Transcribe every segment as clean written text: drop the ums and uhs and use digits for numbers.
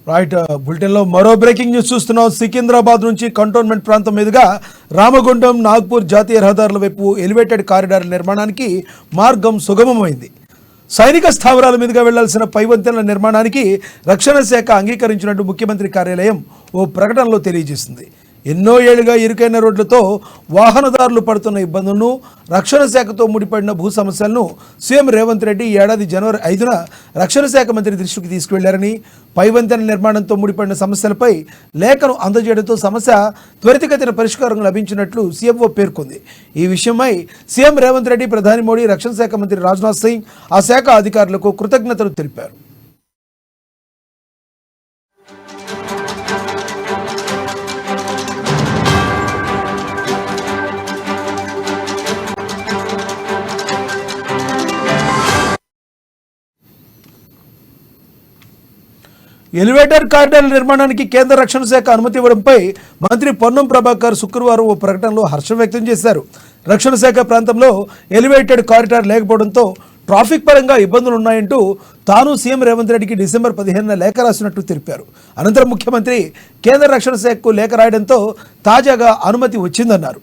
Right బులెటిన్లో మరో breaking news చూస్తున్నాం. సికింద్రాబాద్ నుంచి కంటోన్మెంట్ ప్రాంతం మీదుగా రామగుండం నాగ్పూర్ జాతీయ రహదారుల వైపు ఎలివేటెడ్ కారిడార్ నిర్మాణానికి మార్గం సుగమమైంది. సైనిక స్థావరాల మీదుగా వెళ్లాల్సిన పైవంతెనల నిర్మాణానికి రక్షణ శాఖ అంగీకరించినట్టు ముఖ్యమంత్రి కార్యాలయం ఓ ప్రకటనలో తెలియజేసింది. ఎన్నో ఏళ్లుగా ఇరుకైన రోడ్లతో వాహనదారులు పడుతున్న ఇబ్బందులను, రక్షణ శాఖతో ముడిపడిన భూ సమస్యలను సీఎం రేవంత్ రెడ్డి ఏడాది జనవరి 5న రక్షణ శాఖ మంత్రి దృష్టికి తీసుకువెళ్లారని, పైవంతెన నిర్మాణంతో ముడిపడిన సమస్యలపై లేఖను అందజేయడంతో సమస్య త్వరితగతిన పరిష్కారం లభించినట్లు సీఎంఓ పేర్కొంది. ఈ విషయమై సీఎం రేవంత్ రెడ్డి, ప్రధాని మోడీ, రక్షణ శాఖ మంత్రి రాజ్నాథ్ సింగ్ ఆ శాఖ అధికారులకు కృతజ్ఞతలు తెలిపారు. ఎలివేటర్ కారిడార్ నిర్మాణానికి కేంద్ర రక్షణ శాఖ అనుమతి ఇవ్వడంపై మంత్రి పొన్నం ప్రభాకర్ శుక్రవారం ఓ ప్రకటనలో హర్షం వ్యక్తం చేశారు. రక్షణ శాఖ ప్రాంతంలో ఎలివేటెడ్ కారిడార్ లేకపోవడంతో ట్రాఫిక్ పరంగా ఇబ్బందులు ఉన్నాయంటూ తాను సీఎం రేవంత్ రెడ్డికి డిసెంబర్ 15న లేఖ రాసినట్టు తెలిపారు. అనంతరం ముఖ్యమంత్రి కేంద్ర రక్షణ శాఖకు లేఖ రాయడంతో తాజాగా అనుమతి వచ్చిందన్నారు.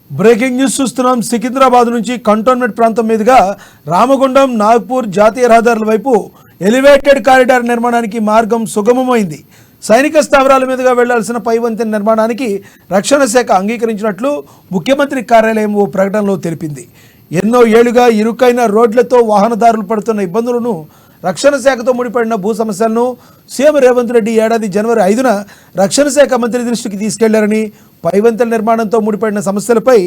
బ్రేకింగ్ న్యూస్ చూస్తున్నాం. సికింద్రాబాద్ నుంచి కంటోన్మెంట్ ప్రాంతం మీదుగా రామగుండం నాగ్పూర్ జాతీయ రహదారుల వైపు ఎలివేటెడ్ కారిడార్ నిర్మాణానికి మార్గం సుగమమైంది. సైనిక స్థావరాల మీదుగా వెళ్లాల్సిన పైవంతెన నిర్మాణానికి రక్షణ శాఖ అంగీకరించినట్లు ముఖ్యమంత్రి కార్యాలయం ఓ ప్రకటనలో తెలిపింది. ఎన్నో ఏళ్లుగా ఇరుకైన రోడ్లతో వాహనదారులు పడుతున్న ఇబ్బందులను, రక్షణ శాఖతో ముడిపడిన భూ సమస్యలను సీఎం రేవంత్ రెడ్డి ఏడాది జనవరి 5న రక్షణ శాఖ మంత్రి దృష్టికి తీసుకెళ్లారని, పైవంతెన నిర్మాణంతో ముడిపడిన సమస్యలపై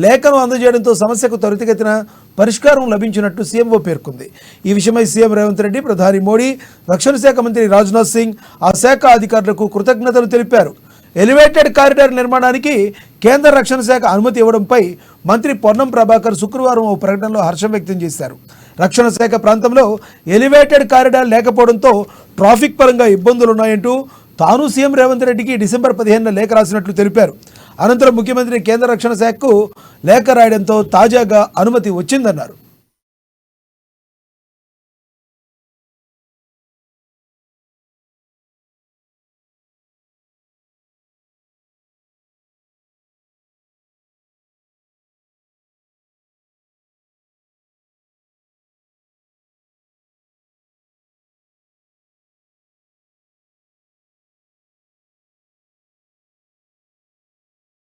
లేఖను అందజేయడంతో సమస్యకు త్వరితగతిన పరిష్కారం లభించినట్టు సీఎంఓ పేర్కొంది. ఈ విషయమై సీఎం రేవంత్ రెడ్డి, ప్రధాని మోడీ, రక్షణ శాఖ మంత్రి రాజ్నాథ్ సింగ్ ఆ శాఖ అధికారులకు కృతజ్ఞతలు తెలిపారు. ఎలివేటెడ్ కారిడార్ నిర్మాణానికి కేంద్ర రక్షణ శాఖ అనుమతి ఇవ్వడంపై మంత్రి పొన్నం ప్రభాకర్ శుక్రవారం ఓ ప్రకటనలో హర్షం వ్యక్తం చేశారు. రక్షణ శాఖ ప్రాంతంలో ఎలివేటెడ్ కారిడార్ లేకపోవడంతో ట్రాఫిక్ పరంగా ఇబ్బందులున్నాయంటూ తాను సీఎం రేవంత్ రెడ్డికి డిసెంబర్ 15న లేఖ రాసినట్లు తెలిపారు. అనంతరం ముఖ్యమంత్రి కేంద్ర రక్షణ శాఖకు లేఖ రాయడంతో తాజాగా అనుమతి వచ్చిందన్నారు.